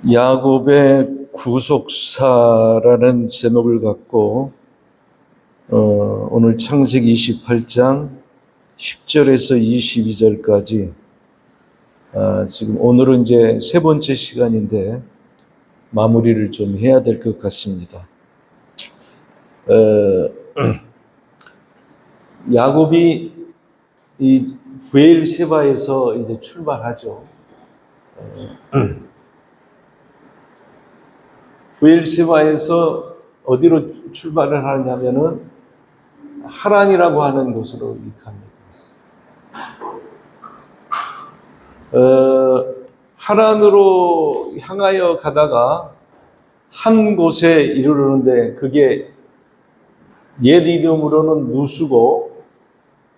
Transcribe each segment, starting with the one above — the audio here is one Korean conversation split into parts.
야곱의 구속사라는 제목을 갖고 오늘 창세기 28장 10절에서 22절까지 지금 오늘은 이제 세 번째 시간인데 마무리를 좀 해야 될 것 같습니다. 야곱이 이 브엘세바에서 이제 출발하죠. 브엘세바에서 어디로 출발을 하냐면은 하란이라고 하는 곳으로 갑니다. 하란으로 향하여 가다가 한 곳에 이르르는데 그게 옛 이름으로는 누수고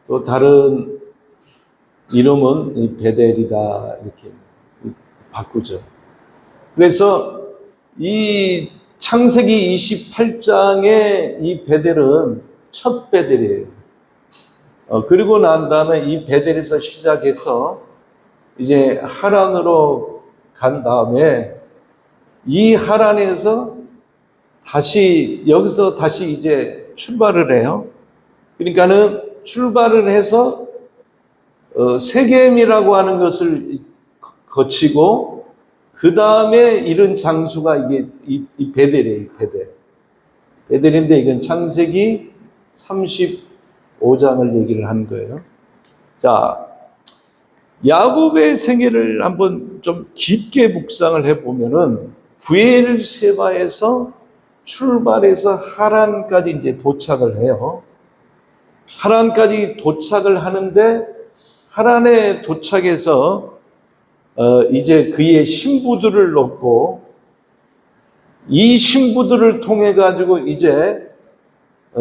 또 다른 이름은 베델이다 이렇게 바꾸죠. 그래서 이 창세기 28장의 이 베델은 첫 베델이에요. 그리고 난 다음에 이 베델에서 시작해서 이제 하란으로 간 다음에 이 하란에서 여기서 다시 이제 출발을 해요. 그러니까는 출발을 해서 세겜이라고 하는 것을 거치고 그 다음에 이른 장수가 이게 이 베델이에요, 베델. 베델인데 이건 창세기 35장을 얘기를 한 거예요. 자, 야곱의 생애를 한번 좀 깊게 묵상을 해보면은 브엘세바에서 출발해서 하란까지 이제 도착을 해요. 하란까지 도착을 하는데 하란에 도착해서 이제 그의 신부들을 얻고 이 신부들을 통해 가지고 이제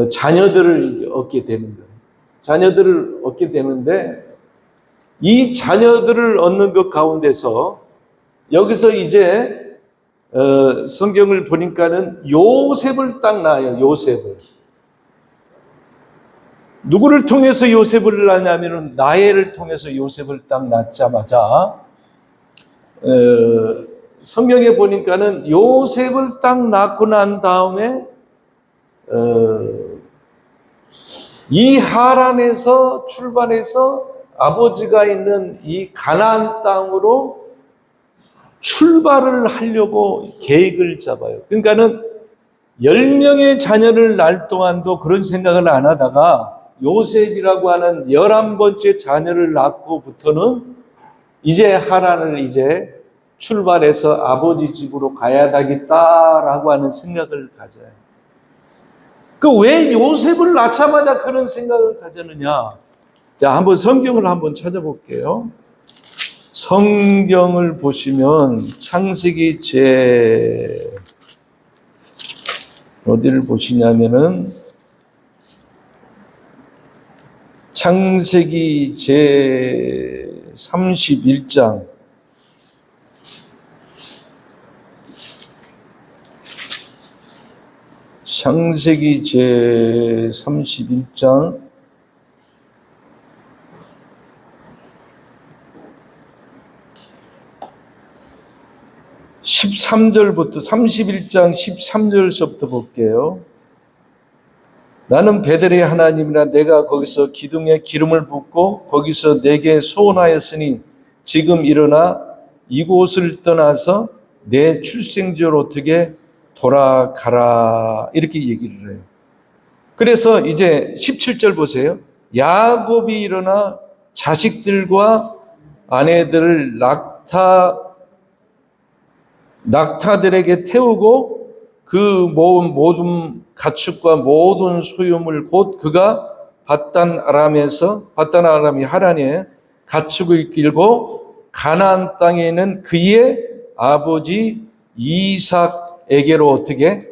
자녀들을 얻게 되는 거예요. 자녀들을 얻게 되는데 이 자녀들을 얻는 것 가운데서 여기서 이제 성경을 보니까는 요셉을 딱 낳아요. 요셉을. 누구를 통해서 요셉을 낳냐면은 라헬을 통해서 요셉을 딱 낳자마자 성경에 보니까는 요셉을 딱 낳고 난 다음에 이 하란에서 출발해서 아버지가 있는 이 가나안 땅으로 출발을 하려고 계획을 잡아요. 그러니까는 10명의 자녀를 낳을 동안도 그런 생각을 안 하다가 요셉이라고 하는 11번째 자녀를 낳고부터는 이제 하란을 이제 출발해서 아버지 집으로 가야 되겠다라고 하는 생각을 가져요. 왜 요셉을 낳자마자 그런 생각을 가졌느냐? 자, 한번 성경을 한번 찾아볼게요. 성경을 보시면 창세기 어디를 보시냐면은 창세기 제 31장 창세기 제 31장 13절부터 31장 13절서부터 볼게요. 나는 베델의 하나님이라 내가 거기서 기둥에 기름을 붓고 거기서 내게 소원하였으니 지금 일어나 이곳을 떠나서 내 출생지로 어떻게 돌아가라 이렇게 얘기를 해요. 그래서 이제 17절 보세요. 야곱이 일어나 자식들과 아내들을 낙타들에게 태우고 그 모든 가축과 모든 소유물 곧 그가 바단 아람이 하란에 가축을 길고 가나안 땅에 있는 그의 아버지 이삭에게로 어떻게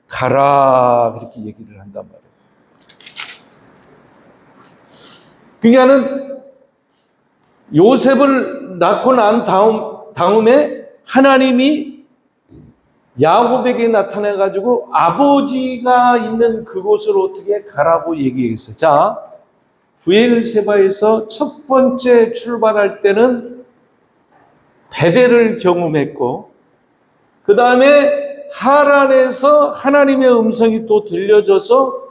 가라 그렇게 얘기를 한단 말이에요. 그러니까는 요셉을 낳고 난 다음에 하나님이 야곱에게 나타나가지고 아버지가 있는 그곳으로 어떻게 가라고 얘기했어요. 자, 브엘세바에서 첫 번째 출발할 때는 베델을 경험했고 그 다음에 하란에서 하나님의 음성이 또 들려줘서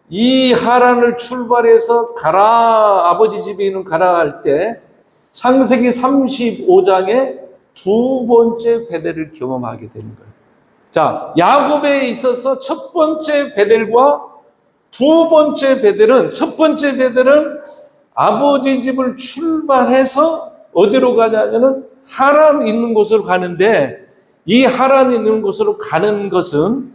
이 하란을 출발해서 가라, 아버지 집에 있는 가라 할 때 창세기 35장에 두 번째 베델을 경험하게 되는 거예요. 자, 야곱에 있어서 첫 번째 베델과 두 번째 베델은, 첫 번째 베델은 아버지 집을 출발해서 어디로 가냐면은 하란 있는 곳으로 가는데, 이 하란 있는 곳으로 가는 것은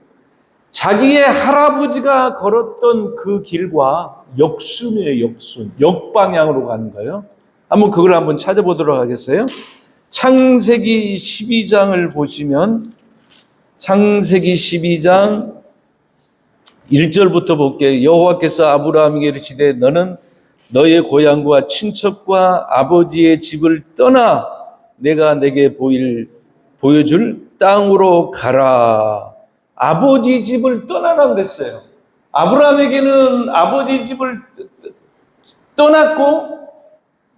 자기의 할아버지가 걸었던 그 길과 역순이에요. 역순, 역방향으로 가는 거예요. 그걸 한번 찾아보도록 하겠어요. 창세기 12장을 보시면, 창세기 12장 1절부터 볼게요. 여호와께서 아브라함에게 이르시되 너는 너의 고향과 친척과 아버지의 집을 떠나 내가 내게 보여줄 땅으로 가라. 아버지 집을 떠나라고 그랬어요. 아브라함에게는 아버지 집을 떠났고,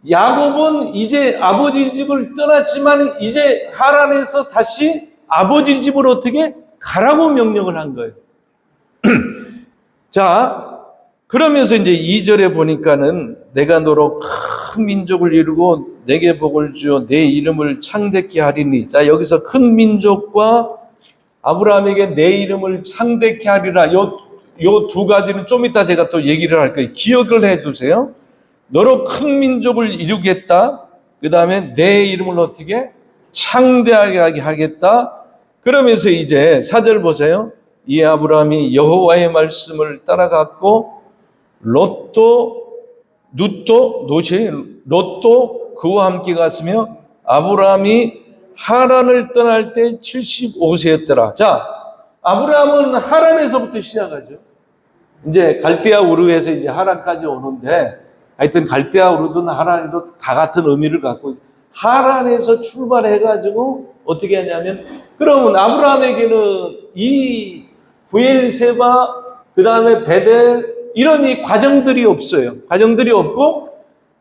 야곱은 이제 아버지 집을 떠났지만 이제 하란에서 다시 아버지 집으로 어떻게 가라고 명령을 한 거예요. 자, 그러면서 이제 2절에 보니까는 내가 너로 큰 민족을 이루고 내게 복을 주어 내 이름을 창대케 하리니. 자, 여기서 큰 민족과 아브라함에게 내 이름을 창대케 하리라. 요 두 가지는 좀 이따 제가 또 얘기를 할 거예요. 기억을 해 두세요. 너로 큰 민족을 이루겠다. 그 다음에 내 이름을 어떻게 창대하게 하겠다. 그러면서 이제 4절 보세요. 이 아브라함이 여호와의 말씀을 따라갔고 롯도 그와 함께 갔으며 아브라함이 하란을 떠날 때 75세였더라. 자, 아브라함은 하란에서부터 시작하죠. 이제 갈대아 우르에서 이제 하란까지 오는데, 하여튼 갈대아 우르든 하란이든 다 같은 의미를 갖고, 하란에서 출발해가지고 어떻게 하냐면, 그러면 아브라함에게는 이 부엘세바, 그 다음에 베델, 이런 이 과정들이 없어요. 과정들이 없고,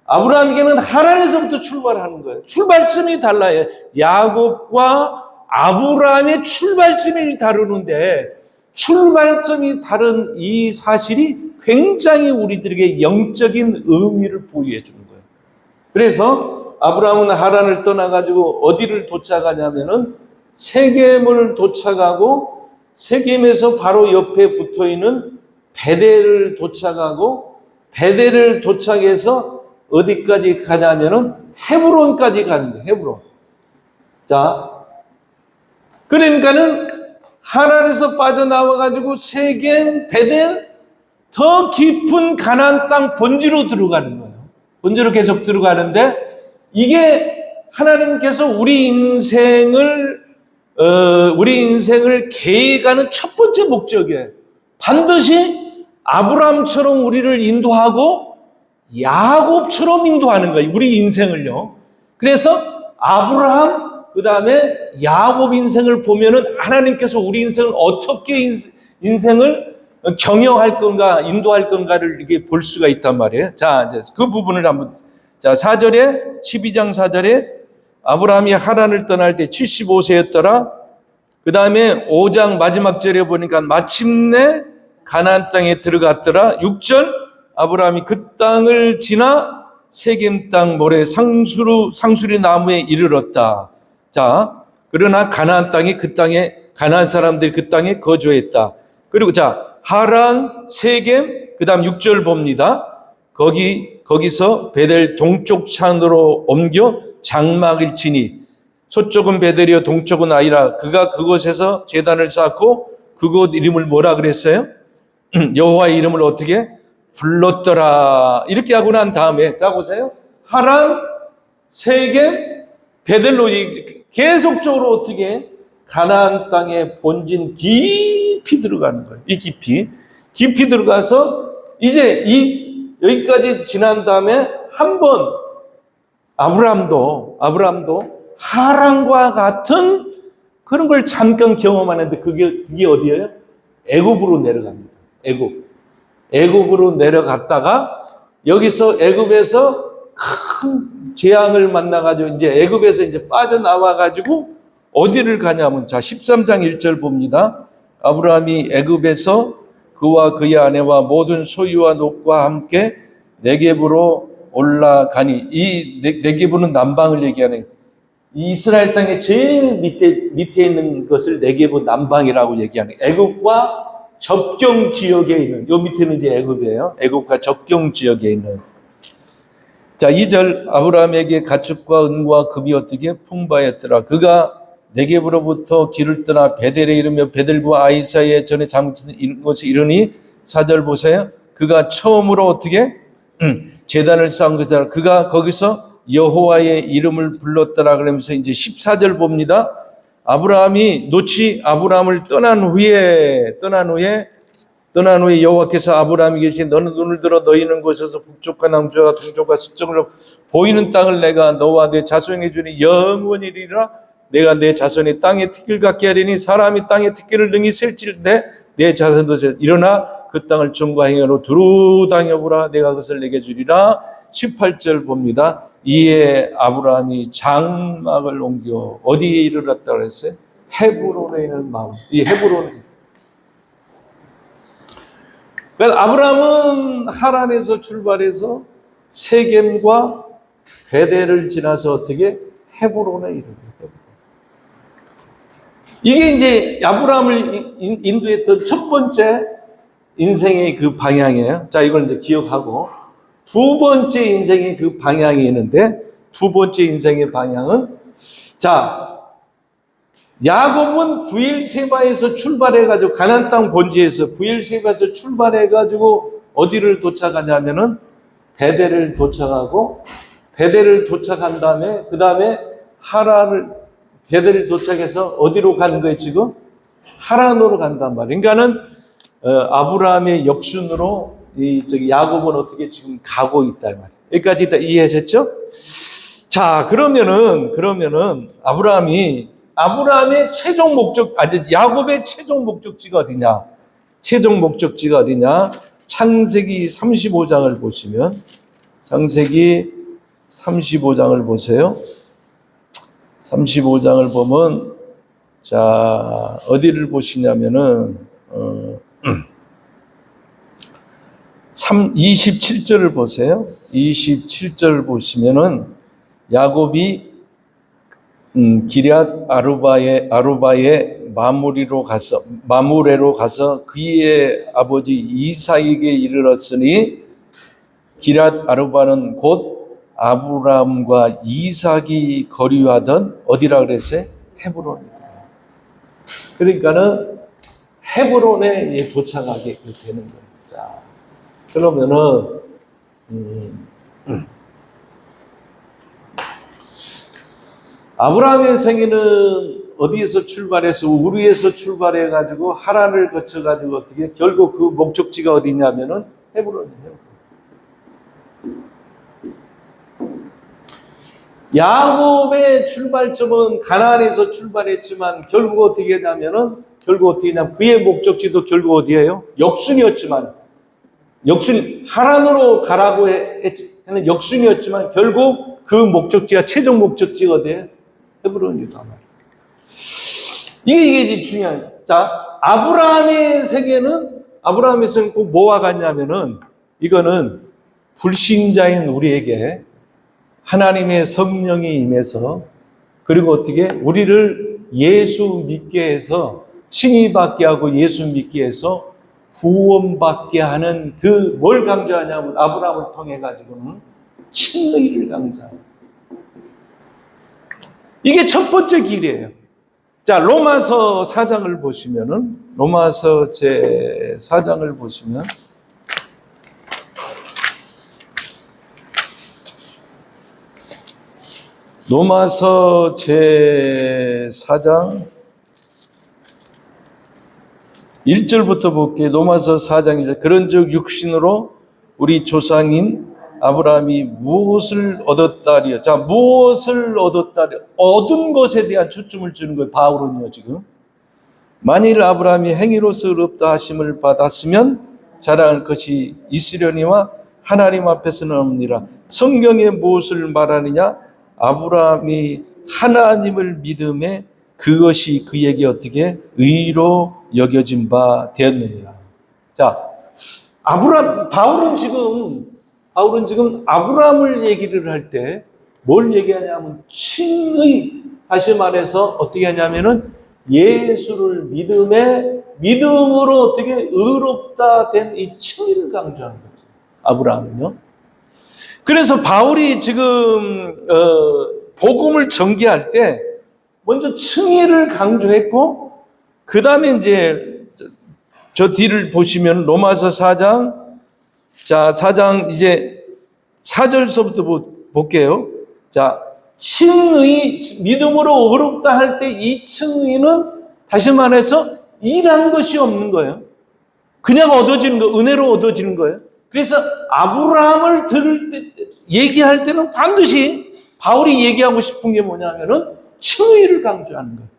아브라함에게는 하란에서부터 출발하는 거예요. 출발점이 달라요. 야곱과 아브라함의 출발점이 다르는데, 출발점이 다른 이 사실이 굉장히 우리들에게 영적인 의미를 부여해 주는 거예요. 그래서 아브라함은 하란을 떠나가지고 어디를 도착하냐면은 세겜을 도착하고, 세겜에서 바로 옆에 붙어있는 베델을 도착하고, 베델을 도착해서 어디까지 가냐면은 헤브론까지 가는 거예요. 헤브론. 자, 그러니까는 하란에서 빠져나와가지고 세겜, 베델, 더 깊은 가나안 땅 본지로 들어가는 거예요. 본지로 계속 들어가는데, 이게 하나님께서 우리 인생을 계획하는 첫 번째 목적이에요. 반드시 아브라함처럼 우리를 인도하고 야곱처럼 인도하는 거예요. 우리 인생을요. 그래서 아브라함, 그 다음에 야곱 인생을 보면은 하나님께서 우리 인생을 어떻게 인생을 경영할 건가, 인도할 건가를 이게 볼 수가 있단 말이에요. 자, 이제 그 부분을 한번, 자, 4절에, 12장 4절에 아브라함이 하란을 떠날 때 75세였더라. 그 다음에 5장 마지막 절에 보니까 마침내 가나안 땅에 들어갔더라. 6절, 아브라함이 그 땅을 지나 세겜 땅 모래 상수리 나무에 이르렀다. 자, 그러나 가나안 땅이 가나안 사람들이 그 땅에 거주했다. 그리고 자, 하란, 세겜, 그 다음 6절 봅니다. 거기서 베델 동쪽 산으로 옮겨 장막을 치니, 서쪽은 베델이요 동쪽은 아이라. 그가 그곳에서 제단을 쌓고 그곳 이름을 뭐라 그랬어요? 여호와의 이름을 어떻게 불렀더라. 이렇게 하고 난 다음에, 자 보세요. 하란, 세겜, 베델로 계속적으로 어떻게 가나안 땅의 본진 깊이 들어가는 거예요. 이 깊이 들어가서 이제 여기까지 지난 다음에 한번 아브라함도 하란과 같은 그런 걸 잠깐 경험하는데, 그게 어디예요? 애굽으로 내려갑니다. 애굽으로 내려갔다가 여기서 애굽에서 큰 재앙을 만나가지고 이제 애굽에서 이제 빠져나와가지고 어디를 가냐면, 자, 13장 1절 봅니다. 아브라함이 애굽에서 그와 그의 아내와 모든 소유와 녹과 함께 네겝으로 올라가니, 이 네겝은 남방을 얘기하는, 이스라엘 땅의 제일 밑에 있는 것을 네겝 남방이라고 얘기하는, 애굽과 접경 지역에 있는, 요 밑에는 이제 애굽이에요. 애굽과 접경 지역에 있는. 자, 2절, 아브라함에게 가축과 은과 금이 어떻게 풍부하였더라. 그가 네겝으로부터 길을 떠나 베델에 이르며 베델과 아이 사이에 전에 잘못된 것을 이르니, 4절 보세요. 그가 처음으로 어떻게 제단을 쌓은 것이라. 그가 거기서 여호와의 이름을 불렀더라. 그러면서 이제 14절 봅니다. 아브라함이 아브라함을 떠난 후에 여호와께서 아브라함에게 이르시되 너는 눈을 들어 너희 있는 곳에서 북쪽과 남쪽과 동쪽과 서쪽으로 보이는 땅을 내가 너와 내 자손에게 주니 영원히 이르리라. 내가 내 자손이 땅의 티끌 같게 하리니 사람이 땅의 티끌을 능히 셀칠때 내 자손도 셀. 일어나 그 땅을 정과 행위로 두루 당해보라. 내가 그것을 내게 주리라. 18절 봅니다. 이에 아브라함이 장막을 옮겨 어디에 이르렀다 그랬어요? 헤브론에 있는 마을. 이 헤브론. 그러니까 아브라함은 하란에서 출발해서 세겜과 베델을 지나서 어떻게 헤브론에 이르렀어요. 이게 이제 아브라함을 인도했던 첫 번째 인생의 그 방향이에요. 자, 이걸 이제 기억하고, 두 번째 인생의 그 방향이 있는데, 두 번째 인생의 방향은, 자, 야곱은 브엘세바에서 출발해가지고, 가나안 땅 본지에서 브엘세바에서 출발해가지고 어디를 도착하냐면은 베델을 도착하고, 베델을 도착한 다음에 그 다음에 베델을 도착해서 어디로 가는 거예요 지금? 하란으로 간단 말이에요. 그러니까는 아브라함의 역순으로 야곱은 어떻게 지금 가고 있다 말이에요. 여기까지 다 이해하셨죠? 자, 그러면은 아브라함의 최종 목적, 야곱의 최종 목적지가 어디냐? 최종 목적지가 어디냐? 창세기 35장을 보시면, 창세기 35장을 보세요. 35장을 보면, 자, 어디를 보시냐면은, 27절을 보세요. 27절을 보시면은, 야곱이, 기럇 아루바의 마므레로 가서 그의 아버지 이삭에게 이르렀으니, 기럇 아루바는 곧 아브라함과 이삭이 거류하던 어디라 그랬어요? 헤브론이다. 그러니까는 헤브론에 도착하게 되는 거예요. 자, 그러면은 아브라함의 생애는 어디에서 출발해서, 우르에서 출발해가지고 하란을 거쳐가지고 어떻게 결국 그 목적지가 어디냐면은 헤브론이에요. 야곱의 출발점은 가나안에서 출발했지만 결국 어떻게 했냐면은 그의 목적지도 결국 어디예요? 역순이었지만, 하란으로 가라고 하는 역순이었지만 결국 그 목적지가, 최종 목적지가 어디예요? 헤브론이다. 이게 중요해요. 자, 아브라함의 세계는 꼭 뭐와 같냐면은, 이거는 불신자인 우리에게 하나님의 성령이 임해서, 그리고 어떻게 우리를 예수 믿게 해서, 칭의받게 하고 예수 믿게 해서 구원받게 하는, 뭘 강조하냐면 아브라함을 통해 가지고는 칭의를 강조합니다. 이게 첫 번째 길이에요. 자, 로마서 4장을 보시면은, 로마서 제 4장을 보시면, 로마서 제 4장 1절부터 볼게요. 로마서 4장 1절. 그런즉 육신으로 우리 조상인 아브라함이 무엇을 얻었다리요. 자, 무엇을 얻었다리요. 얻은 것에 대한 초점을 주는 거예요. 바울은요, 지금. 만일 아브라함이 행위로서 의롭다 하심을 받았으면 자랑할 것이 있으려니와 하나님 앞에서는 없느니라. 성경에 무엇을 말하느냐? 아브라함이 하나님을 믿음에 그것이 그에게 어떻게 의로 여겨진 바 되었느니라. 자, 바울은 지금 아브라함을 얘기를 할 때 뭘 얘기하냐면 칭의, 다시 말해서 어떻게 하냐면은 예수를 믿음으로 어떻게 의롭다 된 이 칭의를 강조하는 거죠. 아브라함은요. 그래서 바울이 지금 복음을 전개할 때 먼저 칭의를 강조했고, 그 다음에 이제 저 뒤를 보시면 로마서 4장, 자 4장 이제 4절서부터 볼게요. 자, 칭의, 믿음으로 의롭다 할 때 이 칭의는 다시 말해서 일한 것이 없는 거예요. 그냥 얻어지는 거, 은혜로 얻어지는 거예요. 그래서 아브라함을 얘기할 때는 반드시 바울이 얘기하고 싶은 게 뭐냐면은 칭의를 강조하는 거예요.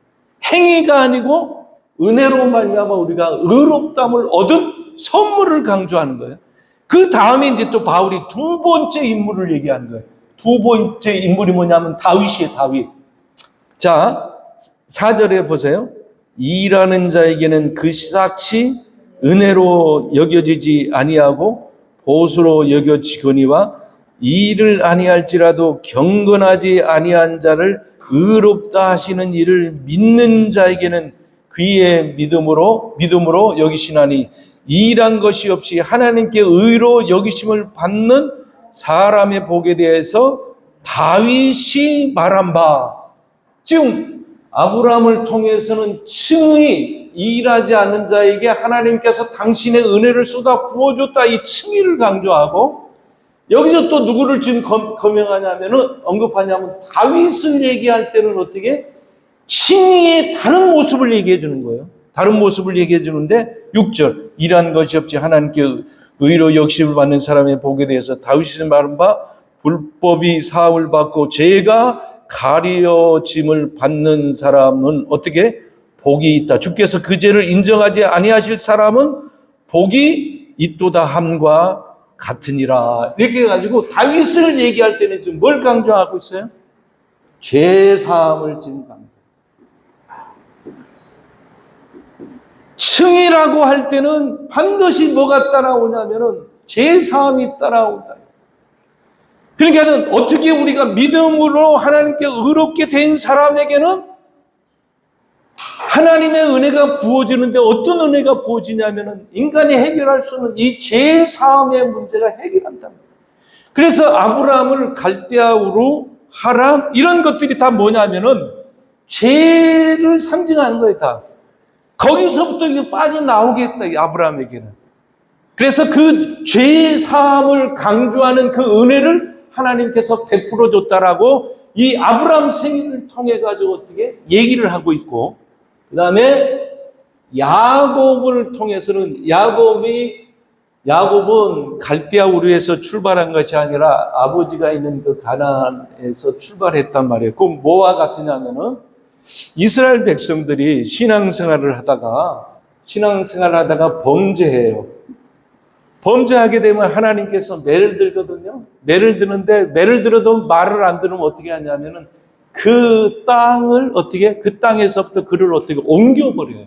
행위가 아니고 은혜로 말미암아 우리가 의롭다함을 얻은 선물을 강조하는 거예요. 그 다음에 이제 또 바울이 두 번째 인물을 얘기하는 거예요. 두 번째 인물이 뭐냐면 다윗이에요, 다윗. 자, 4절에 보세요. 일하는 자에게는 그 삭시 은혜로 여겨지지 아니하고 보수로 여겨지거니와 일을 아니할지라도 경건하지 아니한 자를 의롭다 하시는 일을 믿는 자에게는 그의 믿음으로 여기시나니 일한 것이 없이 하나님께 의로 여기심을 받는 사람의 복에 대해서 다윗이 말한 바, 지금 아브라함을 통해서는 칭의, 일하지 않는 자에게 하나님께서 당신의 은혜를 쏟아 부어줬다, 이 칭의를 강조하고, 여기서 또 누구를 지금 언급하냐면 다윗을 얘기할 때는 어떻게 칭의의 다른 모습을 얘기해 주는 거예요. 다른 모습을 얘기해 주는데 6절, 일한 것이 없이 하나님께 의로 역심을 받는 사람의 복에 대해서 다윗이 말한 바, 불법이 사함을 받고 죄가 가려짐을 받는 사람은 어떻게 복이 있다. 주께서 그 죄를 인정하지 아니하실 사람은 복이 있도다 함과 같으니라. 이렇게 해가지고 다윗을 얘기할 때는 지금 뭘 강조하고 있어요? 죄 사함을 지금 강조. 칭의라고 할 때는 반드시 뭐가 따라오냐면은 죄 사함이 따라온다. 그러니까는 어떻게 우리가 믿음으로 하나님께 의롭게 된 사람에게는 하나님의 은혜가 부어지는데 어떤 은혜가 부어지냐면은 인간이 해결할 수 없는 이 죄 사함의 문제가 해결한다. 그래서 아브라함을 갈대아우로 하람 이런 것들이 다 뭐냐면은 죄를 상징하는 거예요, 다. 거기서부터 이게 빠져나오겠다, 이 아브라함에게는. 그래서 그 죄 사함을 강조하는 그 은혜를 하나님께서 베풀어 줬다라고 이 아브라함 생애를 통해 가지고 어떻게 얘기를 하고 있고, 그 다음에 야곱을 통해서는 야곱은 갈대아 우르에서 출발한 것이 아니라 아버지가 있는 그 가나안에서 출발했단 말이에요. 그럼 뭐와 같으냐면은 이스라엘 백성들이 신앙생활을 하다가 범죄해요. 범죄하게 되면 하나님께서 매를 들거든요. 매를 드는데 매를 들어도 말을 안 들으면 어떻게 하냐면은 그 땅에서부터 그를 어떻게 옮겨버려요.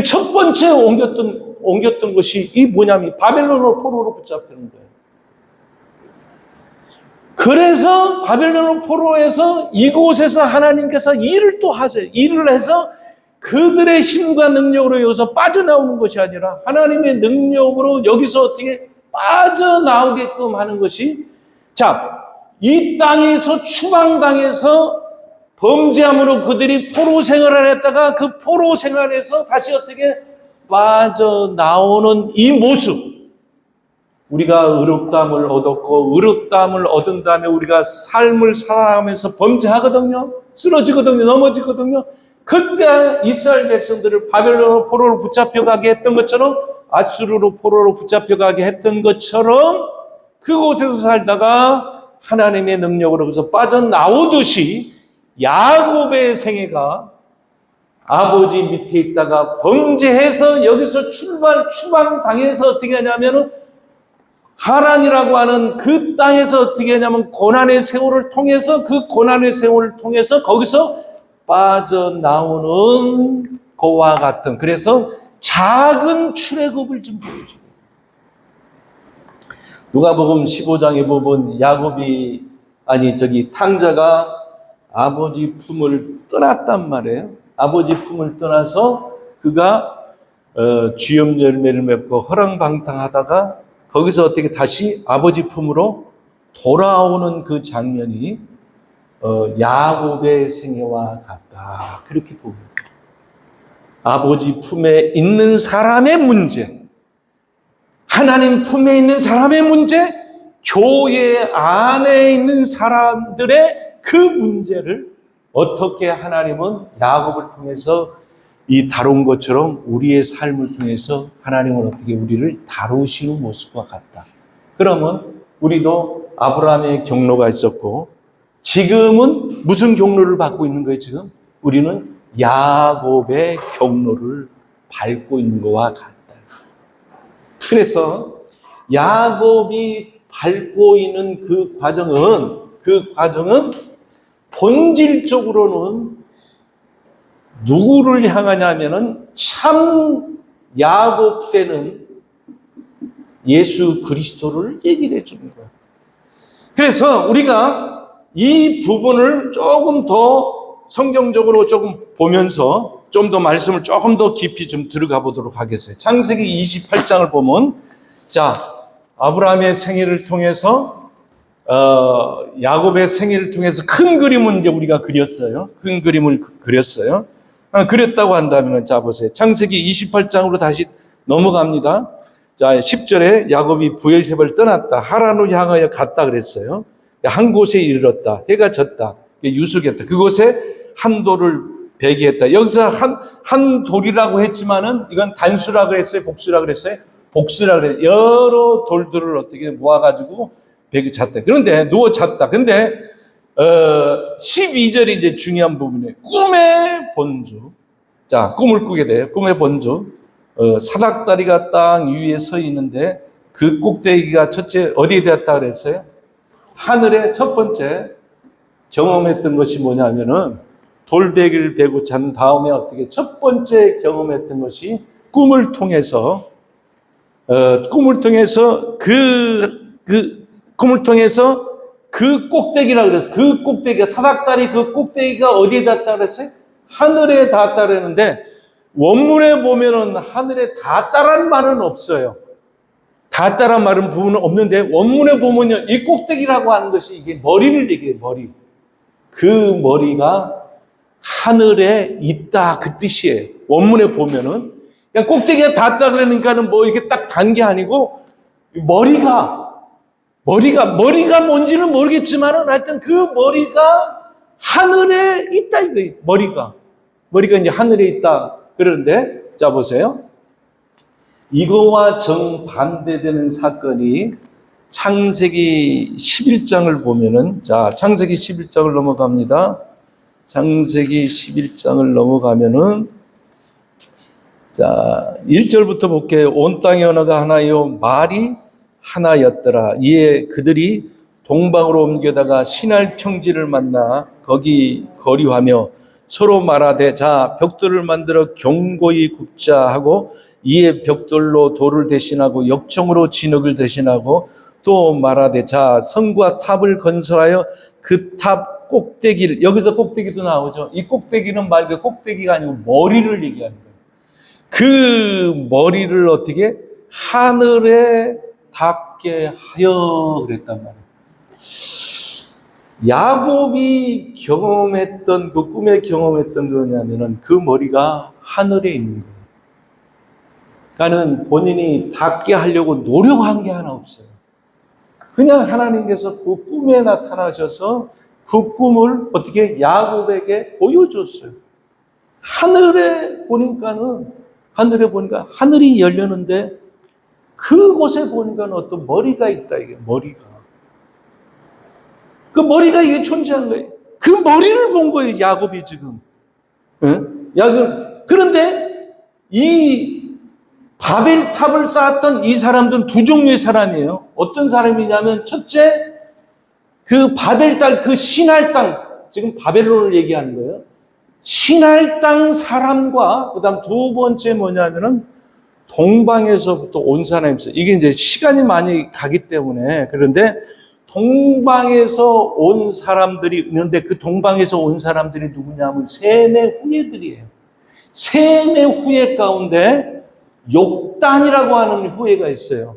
첫 번째 옮겼던 것이 이 뭐냐면 바벨론으로 포로로 붙잡히는 거예요. 그래서 바벨론 포로에서 이곳에서 하나님께서 일을 또 하세요. 일을 해서 그들의 힘과 능력으로 여기서 빠져나오는 것이 아니라 하나님의 능력으로 여기서 어떻게 빠져나오게끔 하는 것이, 자, 이 땅에서 추방당해서 범죄함으로 그들이 포로 생활을 했다가 그 포로 생활에서 다시 어떻게 빠져나오는 이 모습, 우리가 의롭다함을 얻었고 의롭다함을 얻은 다음에 우리가 삶을 살아가면서 범죄하거든요. 쓰러지거든요. 넘어지거든요. 그때 이스라엘 백성들을 바벨론 포로로 붙잡혀가게 했던 것처럼, 아수르로 포로로 붙잡혀가게 했던 것처럼 그곳에서 살다가 하나님의 능력으로 그래서 빠져나오듯이 야곱의 생애가 아버지 밑에 있다가 범죄해서 여기서 추방당해서 어떻게 하냐면은 하란이라고 하는 그 땅에서 어떻게 하냐면 고난의 세월을 통해서 거기서 빠져나오는 것과 같은, 그래서 작은 출애굽을 좀 보여주고, 누가복음 15장에 보면 탕자가 아버지 품을 떠났단 말이에요. 아버지 품을 떠나서 그가 쥐염 열매를 맺고 허랑방탕하다가 거기서 어떻게 다시 아버지 품으로 돌아오는 그 장면이 야곱의 생애와 같다. 그렇게 봅니다. 아버지 품에 있는 사람의 문제, 하나님 품에 있는 사람의 문제, 교회 안에 있는 사람들의 그 문제를 어떻게 하나님은 야곱을 통해서 이 다룬 것처럼 우리의 삶을 통해서 하나님은 어떻게 우리를 다루시는 모습과 같다. 그러면 우리도 아브라함의 경로가 있었고 지금은 무슨 경로를 밟고 있는 거예요? 지금 우리는 야곱의 경로를 밟고 있는 것과 같다. 그래서 야곱이 밟고 있는 그 과정은 본질적으로는 누구를 향하냐면은 참 야곱 때는 예수 그리스도를 얘기를 해주는 거예요. 그래서 우리가 이 부분을 조금 더 성경적으로 조금 보면서 좀 더 말씀을 조금 더 깊이 좀 들어가 보도록 하겠어요. 창세기 28장을 보면, 자, 아브라함의 생애를 통해서, 야곱의 생애를 통해서 큰 그림은 이제 우리가 그렸어요. 큰 그림을 그렸어요. 그렸다고 한다면, 자, 보세요. 창세기 28장으로 다시 넘어갑니다. 자, 10절에 야곱이 부엘세바를 떠났다. 하란으로 향하여 갔다 그랬어요. 한 곳에 이르렀다. 해가 졌다. 유숙했다. 그곳에 한 돌을 배기했다. 여기서 한 돌이라고 했지만은 이건 단수라 그랬어요? 복수라 그랬어요? 복수라 그랬어요. 여러 돌들을 어떻게 모아가지고 배기 잤다. 그런데 누워 잤다. 근데 12절이 이제 중요한 부분이에요. 꿈의 본주. 자, 꿈을 꾸게 돼요. 꿈의 본주. 사닥다리가 땅 위에 서 있는데 그 꼭대기가 첫째 어디에 되었다 그랬어요? 하늘의 첫 번째 경험했던 것이 뭐냐면은 돌베개를 베고 잔 다음에 어떻게 첫 번째 경험했던 것이 꿈을 통해서 그 꼭대기라고 그랬어요. 그 꼭대기가 사닥다리 그 꼭대기가 어디에 닿았다 그랬어요? 하늘에 닿았다 그랬는데 원문에 보면은 하늘에 닿았다라는 말은 없어요. 닿았다라는 말은 부분은 없는데 원문에 보면요 이 꼭대기라고 하는 것이 이게 머리를 얘기해요. 머리. 그 머리가 하늘에 있다 그 뜻이에요. 원문에 보면은 그냥 꼭대기가 닿았다 그러니까는 뭐 이게 딱 단 게 아니고 머리가 뭔지는 모르겠지만은 하여튼 그 머리가 하늘에 있다 이거예요. 머리가 이제 하늘에 있다 그러는데 자 보세요. 이거와 정반대되는 사건이 창세기 11장을 보면은 자 창세기 11장을 넘어갑니다. 창세기 11장을 넘어가면은 자 1절부터 볼게요. 온 땅의 언어가 하나요 말이 하나였더라. 이에 그들이 동방으로 옮겨다가 시날 평지를 만나 거기 거류하며 서로 말하되 자 벽돌을 만들어 견고히 굽자 하고 이에 벽돌로 돌을 대신하고 역청으로 진흙을 대신하고 또 말하되 자 성과 탑을 건설하여 그 탑 꼭대기를 여기서 꼭대기도 나오죠. 이 꼭대기는 말 그 꼭대기가 아니고 머리를 얘기하는 거예요. 그 머리를 어떻게 하늘에 닿게 하여 그랬단 말이에요. 야곱이 경험했던 그 꿈에 경험했던 거냐면은 그 머리가 하늘에 있는 거예요. 그러니까는 본인이 닿게 하려고 노력한 게 하나 없어요. 그냥 하나님께서 그 꿈에 나타나셔서 그 꿈을 어떻게 야곱에게 보여줬어요. 하늘에 보니까 하늘이 열렸는데 그곳에 보니까 어떤 머리가 있다 이게 머리가. 그 머리가 이게 존재한 거예요. 그 머리를 본 거예요 야곱이 지금. 그런데 이 바벨탑을 쌓았던 이 사람들은 두 종류의 사람이에요. 어떤 사람이냐면 첫째 그 바벨 땅, 그 신할 땅, 지금 바벨론을 얘기하는 거예요. 신할 땅 사람과 그다음 두 번째 뭐냐면은 동방에서부터 온 사람이 있어요. 이게 이제 시간이 많이 가기 때문에 그런데 동방에서 온 사람들이 있는데 그 동방에서 온 사람들이 누구냐면 셈의 후예들이에요. 셈의 후예 가운데 욕단이라고 하는 후예가 있어요.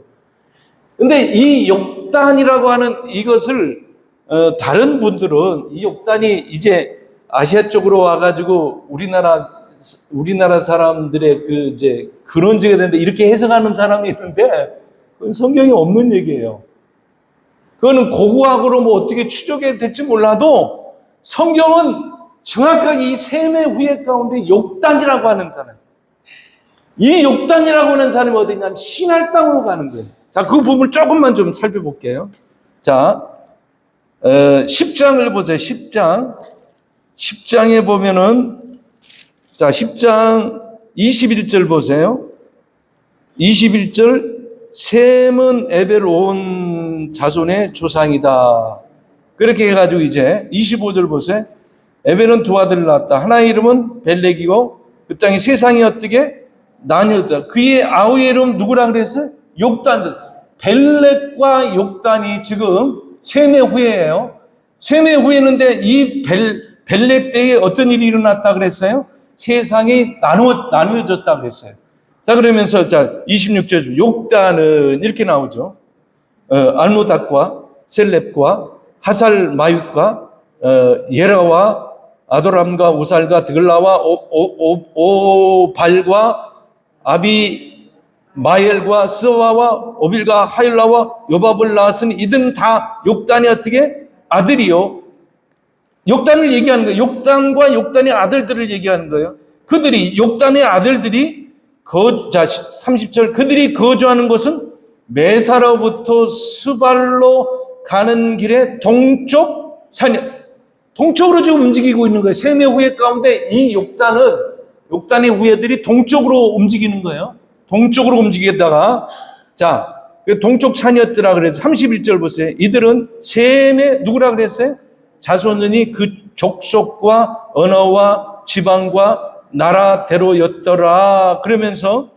근데 이 욕단이라고 하는 이것을 다른 분들은 이 욕단이 이제 아시아 쪽으로 와가지고 우리나라 사람들의 그 이제 근원지가 되는데 이렇게 해석하는 사람이 있는데 그건 성경에 없는 얘기예요. 그거는 고고학으로 뭐 어떻게 추적해야 될지 몰라도 성경은 정확하게 이 셈의 후예 가운데 욕단이라고 하는 사람, 이 욕단이라고 하는 사람이 어디냐면 신할 땅으로 가는 거예요. 자, 그 부분을 조금만 좀 살펴볼게요. 자, 10장을 보세요. 10장에 보면은 자, 10장 21절 보세요. 21절 셈은 에벨 온 자손의 조상이다. 그렇게 해가지고 이제 25절 보세요. 에벨은 두 아들을 낳았다. 하나의 이름은 벨렉이고 그 땅이 세상이 어떻게 나뉘었다. 그의 아우의 이름 누구라 그랬어요? 욕단. 벨렉과 욕단이 지금 셈의 후예예요. 셈의 후예인데 이 벨렉 때에 어떤 일이 일어났다 그랬어요? 세상이 나누어졌다 그랬어요. 자, 그러면서 자 26절 욕단은 이렇게 나오죠. 알모닥과 셀렙과 하살 마윳과 예라와 아도람과 우살과 드글라와 오발과 아비 마엘과 스와와 오빌과 하일라와 요밥을 낳았으니 이들은 다 욕단이 어떻게 아들이요. 욕단을 얘기하는 거예요. 욕단과 욕단의 아들들을 얘기하는 거예요. 그들이 욕단의 아들들이 자 30절 그들이 거주하는 곳은 메사로부터 수발로 가는 길에 동쪽 산이 동쪽으로 지금 움직이고 있는 거예요. 셈의 후예 가운데 이 욕단의 후예들이 동쪽으로 움직이는 거예요. 동쪽으로 움직이다가 자 동쪽 산이었더라 그래서 31절 보세요. 이들은 셈의 누구라 그랬어요? 자손이 그 족속과 언어와 지방과 나라대로였더라. 그러면서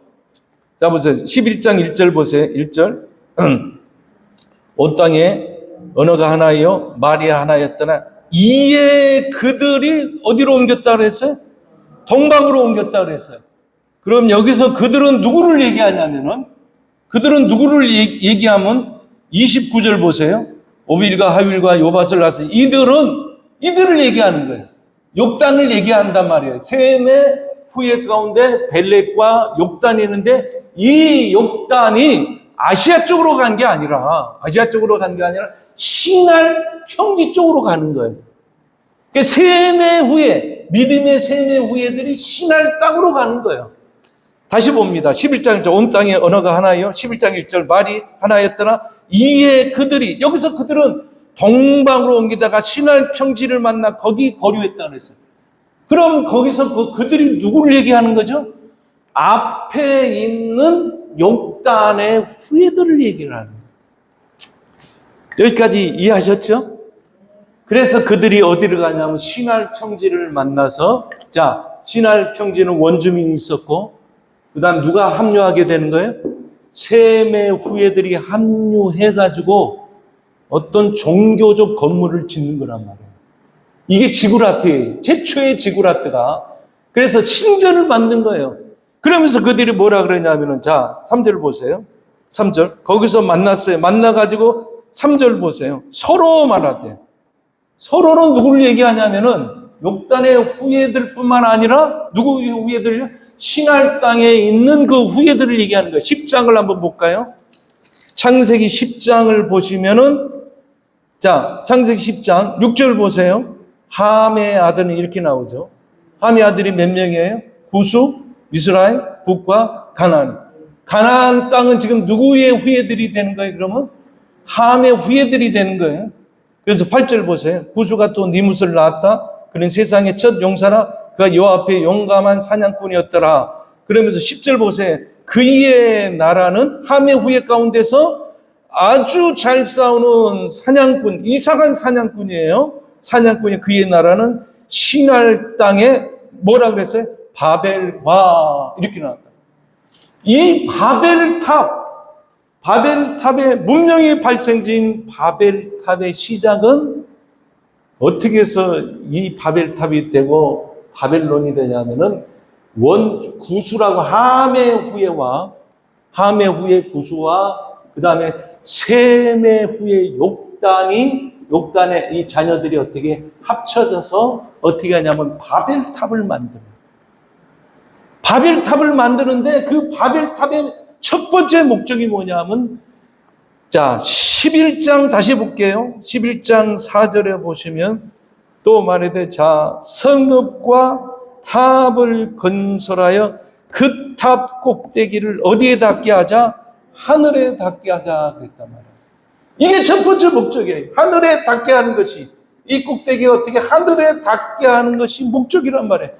자 보세요. 11장 1절 보세요. 1절 온 땅에 언어가 하나요 말이 하나였더라. 이에 그들이 어디로 옮겼다 그랬어요? 동방으로 옮겼다 그랬어요. 그럼 여기서 그들은 누구를 얘기하냐면은 그들은 누구를 얘기하면 29절 보세요. 오빌과 하윌과 요밧을 낳았어요. 이들을 얘기하는 거예요. 욕단을 얘기한단 말이에요. 셈의 후예 가운데 벨렉과 욕단이 있는데 이 욕단이 아시아 쪽으로 간 게 아니라 신할 평지 쪽으로 가는 거예요. 그러니까 셈의 후예, 믿음의 셈의 후예들이 신할 땅으로 가는 거예요. 다시 봅니다. 11장 1절 온 땅에 언어가 하나요. 11장 1절 말이 하나였더라. 이에 그들이 여기서 그들은 동방으로 옮기다가 신할 평지를 만나 거기 거류했다 그랬어요. 그럼 거기서 그들이 누구를 얘기하는 거죠? 앞에 있는 욕단의 후예들을 얘기를 하는 거예요. 여기까지 이해하셨죠? 그래서 그들이 어디를 가냐면 신할 평지를 만나서 자 신할 평지는 원주민이 있었고 그 다음 누가 합류하게 되는 거예요? 셈의 후예들이 합류해가지고 어떤 종교적 건물을 짓는 거란 말이에요. 이게 지구라트예요. 최초의 지구라트가. 그래서 신전을 만든 거예요. 그러면서 그들이 뭐라 그러냐면은 자 3절 보세요. 3절 거기서 만났어요. 만나가지고 3절 보세요. 서로 말하되 서로는 누구를 얘기하냐면은 욕단의 후예들뿐만 아니라 누구 후예들요? 신할 땅에 있는 그 후예들을 얘기하는 거예요. 10장을 한번 볼까요? 창세기 10장을 보시면은 자, 창세기 10장 6절 보세요. 함의 아들은 이렇게 나오죠. 함의 아들이 몇 명이에요? 구수, 미스라임, 북과 가나안. 가나안 땅은 지금 누구의 후예들이 되는 거예요? 그러면 함의 후예들이 되는 거예요. 그래서 8절 보세요. 구수가 또 니뭇을 낳았다. 그는 세상의 첫 용사라. 그가 여호와 앞에 용감한 사냥꾼이었더라. 그러면서 10절 보세요. 그의 나라는 함의 후예 가운데서 아주 잘 싸우는 사냥꾼, 이상한 사냥꾼이에요. 사냥꾼이 그의 나라는 신할 땅에 뭐라 그랬어요? 바벨과 이렇게 나왔다. 이 바벨탑의 문명의 발생지인 바벨탑의 시작은 어떻게 해서 이 바벨탑이 되고 바벨론이 되냐면은 구수라고 함의 후에 구수와 그 다음에 셈의 후에 욕단의 이 자녀들이 어떻게 합쳐져서 어떻게 하냐면 바벨탑을 만드는데 그 바벨탑의 첫 번째 목적이 뭐냐면, 자, 11장 다시 볼게요. 11장 4절에 보시면 또 말하되, 자, 성읍과 탑을 건설하여 그 탑 꼭대기를 어디에 닿게 하자? 하늘에 닿게 하자 그랬단 말이에요. 이게 첫 번째 목적이에요. 하늘에 닿게 하는 것이, 이 꼭대기가 어떻게 하늘에 닿게 하는 것이 목적이란 말이에요.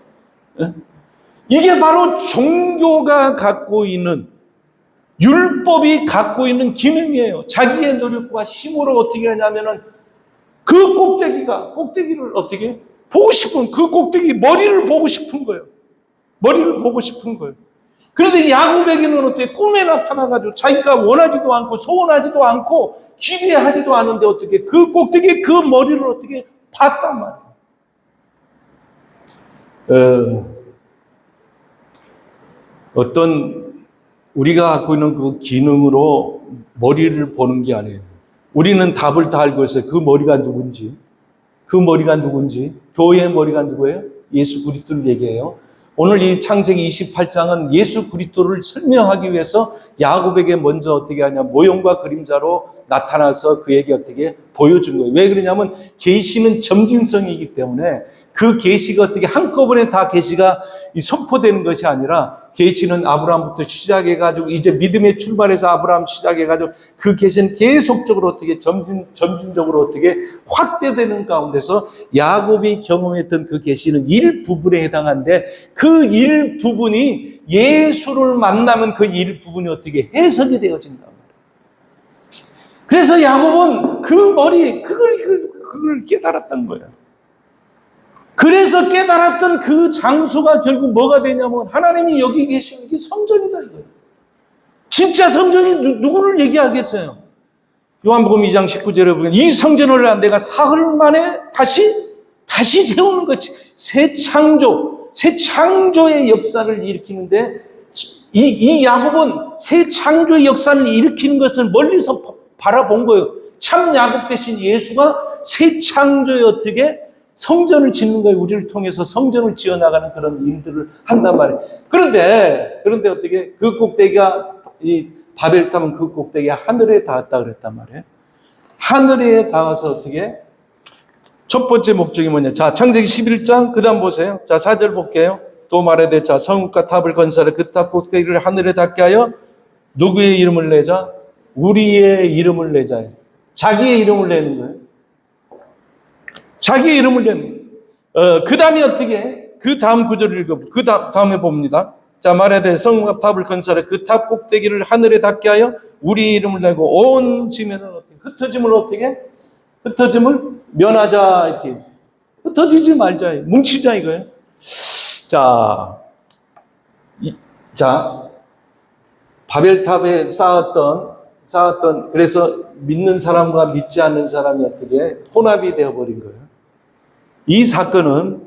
이게 바로 종교가 갖고 있는, 율법이 갖고 있는 기능이에요. 자기의 노력과 힘으로 어떻게 하냐면은 그 꼭대기를 어떻게 보고 싶은, 그 꼭대기 머리를 보고 싶은 거예요. 그런데 야곱에게는 어떻게 꿈에 나타나가지고 자기가 원하지도 않고 소원하지도 않고 기대하지도 않은데 어떻게 그 꼭대기 그 머리를 어떻게 봤단 말이에요. 어떤 우리가 갖고 있는 그 기능으로 머리를 보는 게 아니에요. 우리는 답을 다 알고 있어요. 그 머리가 누군지. 교회의 머리가 누구예요? 예수 그리스도를 얘기해요. 오늘 이 창세기 28장은 예수 그리스도를 설명하기 위해서 야곱에게 먼저 어떻게 하냐, 모형과 그림자로 나타나서 그에게 어떻게 보여준 거예요. 왜 그러냐면 계시는 점진성이기 때문에 그 계시가 어떻게 한꺼번에 다 계시가 선포되는 것이 아니라, 계시는 아브라함부터 시작해가지고 이제 믿음의 출발에서 아브라함 시작해가지고 그 계시는 계속적으로 어떻게 점진적으로 어떻게 확대되는 가운데서 야곱이 경험했던 그 계시는 일부분에 해당한데, 그 일부분이 예수를 만나면 그 일부분이 어떻게 해석이 되어진단 말이에요. 그래서 야곱은 그걸 깨달았던 거예요. 그래서 깨달았던 그 장소가 결국 뭐가 되냐면, 하나님이 여기 계시는 게 성전이다 이거예요. 진짜 성전이 누구를 얘기하겠어요? 요한복음 2장 19절에 보면 이 성전을 내가 사흘 만에 다시 세우는 거지. 새 창조의 역사를 일으키는데, 이 야곱은 새 창조의 역사를 일으키는 것을 멀리서 바라본 거예요. 참 야곱 대신 예수가 새 창조의 어떻게 성전을 짓는 거예요. 우리를 통해서 성전을 지어나가는 그런 일들을 한단 말이에요. 그런데 어떻게 그 꼭대기가, 이 바벨탑은 그 꼭대기가 하늘에 닿았다 그랬단 말이에요. 하늘에 닿아서 어떻게, 첫 번째 목적이 뭐냐. 자, 창세기 11장 그 다음 보세요. 자, 4절 볼게요. 또 말해야 자, 성읍과 탑을 건설해 그 탑 꼭대기를 하늘에 닿게 하여 누구의 이름을 내자? 우리의 이름을 내자. 자기의 이름을 내는 거예요. 자기의 이름을 내는 거예요. 그 다음에 어떻게? 그 다음 구절을 읽어보세요. 그 다음에 봅니다. 자, 말해야 돼. 성읍과 탑을 건설해 그 탑 꼭대기를 하늘에 닿게 하여 우리 이름을 내고 온 지면은 어떻게? 흩어짐을 면하자. 이렇게. 흩어지지 말자. 뭉치자 이거예요. 자, 바벨탑에 쌓았던, 그래서 믿는 사람과 믿지 않는 사람이 어떻게 혼합이 되어버린 거예요. 이 사건은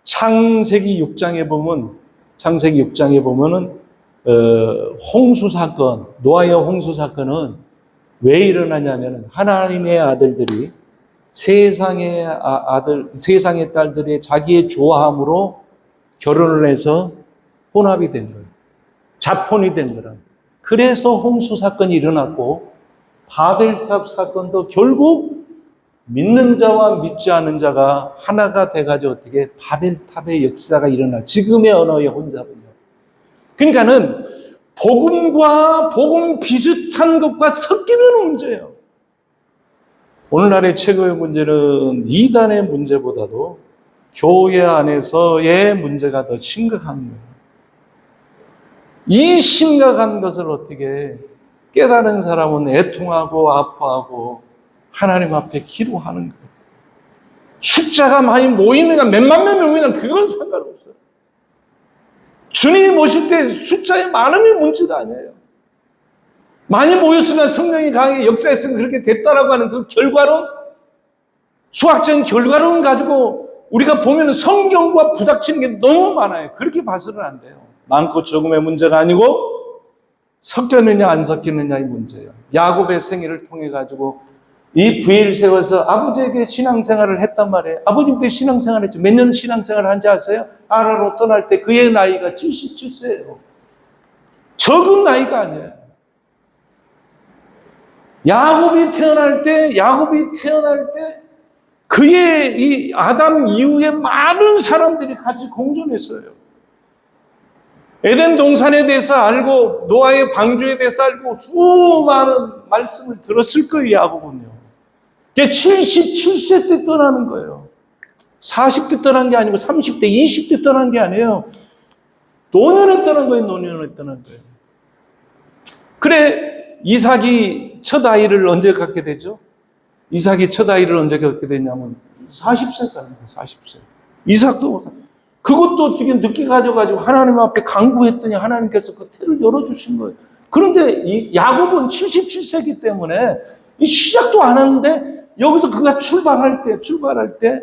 창세기 6장에 보면은 홍수 사건, 노아의 홍수 사건은 왜 일어나냐면, 하나님의 아들들이 세상의 딸들이 자기의 좋아함으로 결혼을 해서 혼합이 된 거예요. 자폰이 된 거라. 그래서 홍수 사건이 일어났고, 바벨탑 사건도 결국 믿는 자와 믿지 않는 자가 하나가 돼가지고 어떻게 바벨탑의 역사가 일어나, 지금의 언어의 혼잡이에요. 그러니까는 복음과 복음 비슷한 것과 섞이는 문제예요. 오늘날의 최고의 문제는 이단의 문제보다도 교회 안에서의 문제가 더 심각한 거예요. 이 심각한 것을 어떻게 깨달은 사람은 애통하고 아파하고 하나님 앞에 기도하는 거예요. 숫자가 많이 모이는가, 몇만 명이 모이는 그건 상관없어요. 주님이 모실 때 숫자의 많음이 문제가 아니에요. 많이 모였으면 성령이 강하게 역사했으면 그렇게 됐다라고 하는 그 결과론, 수학적인 결과론 가지고 우리가 보면 성경과 부닥치는 게 너무 많아요. 그렇게 봐서는 안 돼요. 많고 적음의 문제가 아니고 섞였느냐 안 섞였느냐의 문제예요. 야곱의 생애를 통해 가지고 이 부회를 세워서 아버지에게 신앙생활을 했단 말이에요. 아버님도 신앙생활 했죠. 몇 년 신앙생활을 한지 아세요? 하나로 떠날 때 그의 나이가 77세예요. 적은 나이가 아니에요. 야곱이 태어날 때 그의 이 아담 이후에 많은 사람들이 같이 공존했어요. 에덴 동산에 대해서 알고 노아의 방주에 대해서 알고 수많은 말씀을 들었을 거예요. 야곱은요. 77세 때 떠나는 거예요. 40대 떠난 게 아니고 30대, 20대 떠난 게 아니에요. 노년에 떠난 거예요. 노년에 떠난 거예요. 그래, 이삭이 첫 아이를 언제 갖게 되죠? 이삭이 첫 아이를 언제 갖게 되냐면 40세까지, 40세. 이삭도 그것도 어떻게 늦게 가져가지고 하나님 앞에 간구했더니 하나님께서 그 태를 열어주신 거예요. 그런데 이 야곱은 77세기 때문에 시작도 안 하는데 여기서 그가 출발할 때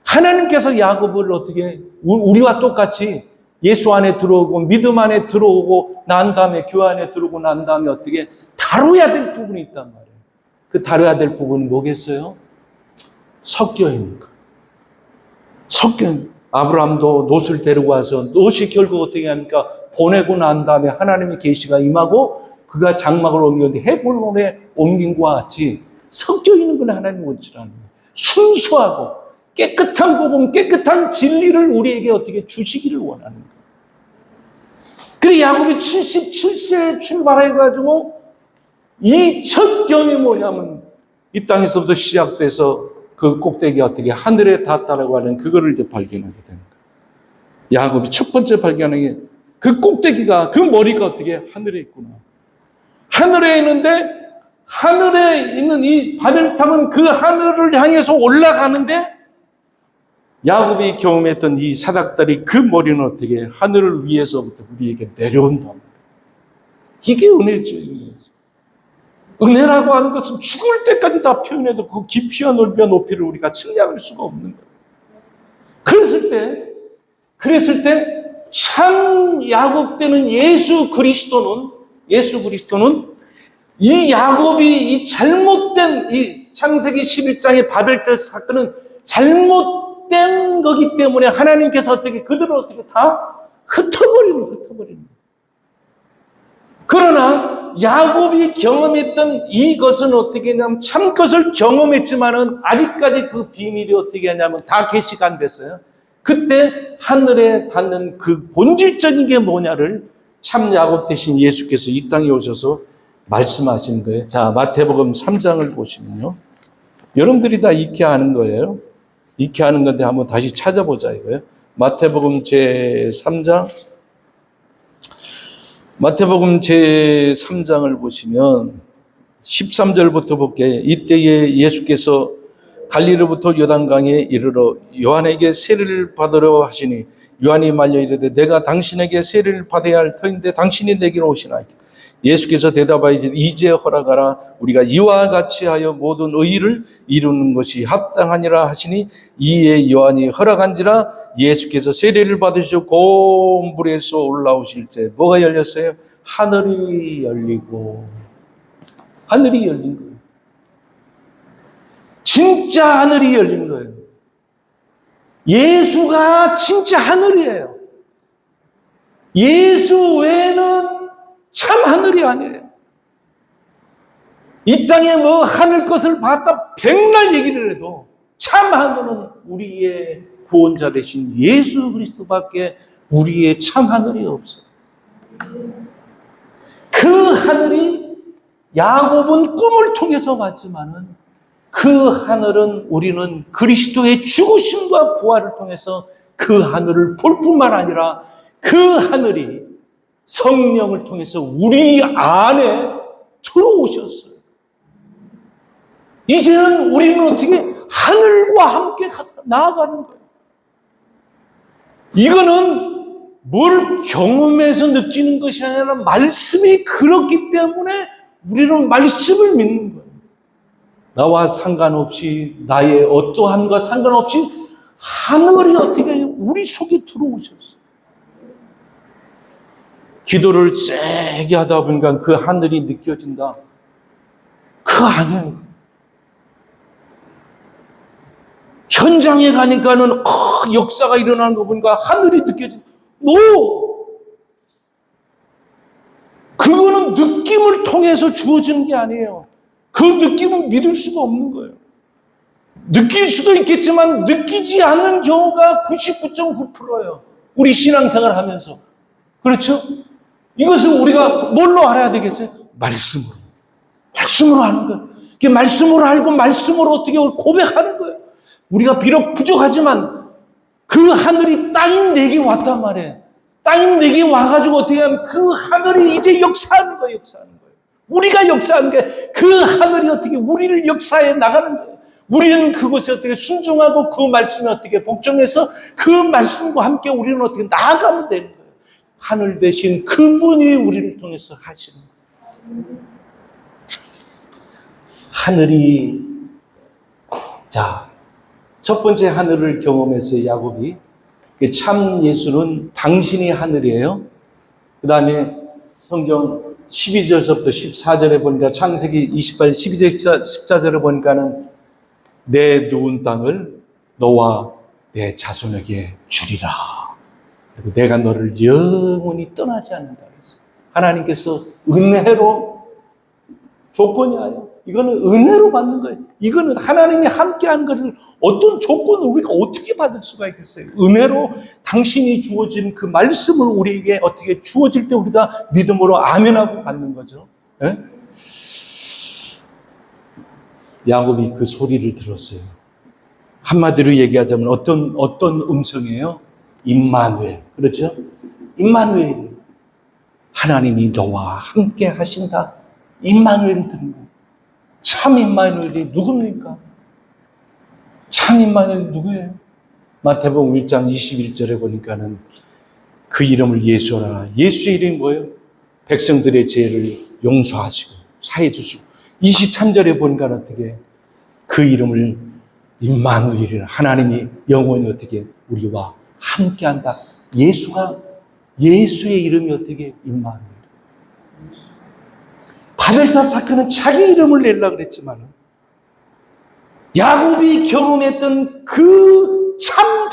하나님께서 야곱을 어떻게 우리와 똑같이 예수 안에 들어오고 믿음 안에 들어오고 난 다음에 교회 안에 들어오고 난 다음에 어떻게 다뤄야 될 부분이 있단 말이에요. 그 다뤄야 될 부분이 뭐겠어요? 섞여 있는 거. 섞여 있는 거. 아브라함도 롯을 데리고 와서 롯이 결국 어떻게 하니까 보내고 난 다음에 하나님의 계시가 임하고 그가 장막을 옮겼는데 헤볼론에 옮긴 것과 같이 섞여 있는 건 하나님 원치라는 거예요. 순수하고 깨끗한 복음, 깨끗한 진리를 우리에게 어떻게 주시기를 원하는 거예요. 그래 야곱이 77세에 출발해가지고 이 첫 경이 뭐냐면 이 땅에서부터 시작돼서 그 꼭대기 어떻게 하늘에 닿았다라고 하는 그거를 이제 발견하게 되는 거예요. 야곱이 첫 번째 발견한 게 그 꼭대기가 그 머리가 어떻게 하늘에 있구나. 하늘에 있는데 하늘에 있는 이 바벨탑은 그 하늘을 향해서 올라가는데 야곱이 경험했던 이 사닥다리 그 머리는 어떻게 하늘을 위해서부터 우리에게 내려온다. 이게 은혜죠. 은혜라고 하는 것은 죽을 때까지 다 표현해도 그 깊이와 넓이와 높이를 우리가 측량할 수가 없는 거예요. 그랬을 때 참 야곱 때는 예수 그리스도는 이 야곱이 이 잘못된 이 창세기 11장의 바벨탑 사건은 잘못된 거기 때문에 하나님께서 어떻게 그들을 어떻게 다 흩어버리는. 그러나 야곱이 경험했던 이것은 어떻게 하냐면 참 것을 경험했지만은 아직까지 그 비밀이 어떻게 하냐면 다 계시가 안 됐어요. 그때 하늘에 닿는 그 본질적인 게 뭐냐를 참 야곱 대신 예수께서 이 땅에 오셔서 말씀하신 거예요. 자, 마태복음 3장을 보시면요. 여러분들이 다 익히 아는 거예요. 익히 아는 건데 한번 다시 찾아보자 이거예요. 마태복음 제3장. 마태복음 제3장을 보시면 13절부터 볼게요. 이때에 예수께서 갈릴리로부터 요단강에 이르러 요한에게 세례를 받으려 하시니 요한이 말려 이르되 내가 당신에게 세례를 받아야 할 터인데 당신이 내게로 오시나이까. 예수께서 대답하여 이제 허락하라. 우리가 이와 같이 하여 모든 의의를 이루는 것이 합당하니라 하시니 이에 요한이 허락한지라. 예수께서 세례를 받으시고 고운 불에서 올라오실 때 뭐가 열렸어요? 하늘이 열리고. 하늘이 열린 거예요. 진짜 하늘이 열린 거예요. 예수가 진짜 하늘이에요. 예수 외에는 참 하늘이 아니에요. 이 땅에 뭐 하늘 것을 봤다 백날 얘기를 해도 참 하늘은 우리의 구원자 되신 예수 그리스도밖에 우리의 참 하늘이 없어요. 그 하늘이 야곱은 꿈을 통해서 봤지만은 그 하늘은 우리는 그리스도의 죽으심과 부활을 통해서 그 하늘을 볼 뿐만 아니라 그 하늘이 성령을 통해서 우리 안에 들어오셨어요. 이제는 우리는 어떻게 하늘과 함께 나아가는 거예요. 이거는 뭘 경험해서 느끼는 것이 아니라 말씀이 그렇기 때문에 우리는 말씀을 믿는 거예요. 나와 상관없이, 나의 어떠함과 상관없이 하늘이 어떻게 우리 속에 들어오셨어요. 기도를 세게 하다 보니까 그 하늘이 느껴진다. 그거 아니에요. 현장에 가니까는 역사가 일어나는 거 보니까 하늘이 느껴진다. 그거는 느낌을 통해서 주어지는 게 아니에요. 그 느낌은 믿을 수가 없는 거예요. 느낄 수도 있겠지만 느끼지 않는 경우가 99.9%예요. 우리 신앙생활 하면서. 그렇죠? 이것을 우리가 뭘로 알아야 되겠어요? 말씀으로. 말씀으로 하는 거예요. 이게 말씀으로 알고 말씀으로 어떻게 고백하는 거예요. 우리가 비록 부족하지만 그 하늘이 땅인 내게 왔단 말이에요. 땅인 내게 와가지고 어떻게 하면 그 하늘이 이제 역사하는 거예요. 역사하는 거예요. 우리가 역사하는 게 그 하늘이 어떻게 우리를 역사해 나가는 거예요. 우리는 그곳에 어떻게 순종하고 그 말씀에 어떻게 복종해서 그 말씀과 함께 우리는 어떻게 나아가면 되는 거예요. 하늘 대신 그분이 우리를 통해서 하시는 거예요. 하늘이, 자, 첫 번째 하늘을 경험했어요, 야곱이. 참 예수는 당신이 하늘이에요. 그 다음에 성경 12절부터 14절에 보니까 창세기 28절, 12절, 14절에 보니까는 내 누운 땅을 너와 내 자손에게 주리라. 그리고 내가 너를 영원히 떠나지 않는다. 그래서 하나님께서 은혜로, 조건이 아니에요. 이거는 은혜로 받는 거예요. 이거는 하나님이 함께하는 것을 어떤 조건을 우리가 어떻게 받을 수가 있겠어요? 은혜로 당신이 주어진 그 말씀을 우리에게 어떻게 주어질 때 우리가 믿음으로 아멘하고 받는 거죠. 네? 야곱이 그 소리를 들었어요. 한마디로 얘기하자면 어떤 음성이에요? 임마누엘. 그렇죠? 임마누엘. 하나님이 너와 함께 하신다. 임마누엘을 들은 거예요. 참 임마누엘이 누굽니까? 참 임마누엘이 누구예요? 마태복음 1장 21절에 보니까는 그 이름을 예수라. 예수의 이름이 뭐예요? 백성들의 죄를 용서하시고 사해 주시고. 23절에 보니까 어떻게 그 이름을 임마누엘이라. 하나님이 영원히 어떻게 우리와 함께한다. 예수의 이름이 어떻게 임마누엘. 바벨탑 사건은 자기 이름을 내려고 그랬지만 야곱이 경험했던 그 참